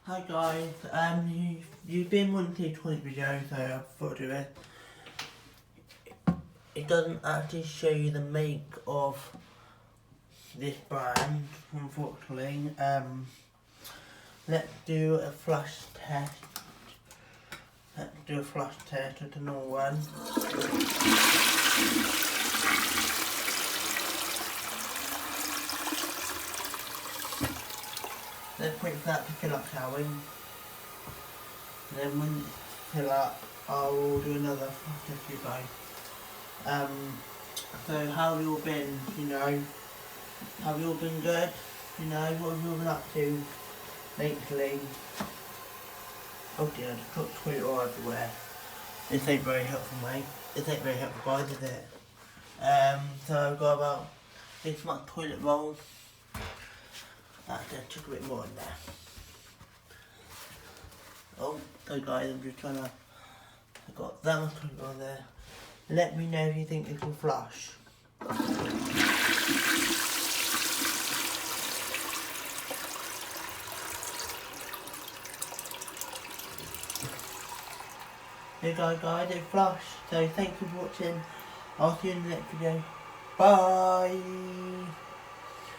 Hi guys, you've been wanting to see toilet video, so I thought I'd do it. It doesn't actually show you the make of this brand, unfortunately. Let's do a flush test. Let's do a flush test with the normal one. Let's wait for that to fill up, shall we? And then when it fill up, I will do another flush test for you guys. So how have you all been, Have you all been good? What have you all been up to lately? Oh dear, the truck's put it all everywhere. This ain't very helpful, mate. This ain't very helpful, guys, is it? So I've got about this much toilet roll. Actually, I took a bit more in there. Oh, so guys, I'm just trying to... I've got that much toilet roll there. Let me know if you think this will flush. There you go guys, it flushed. So thank you for watching. I'll see you in the next video. Bye!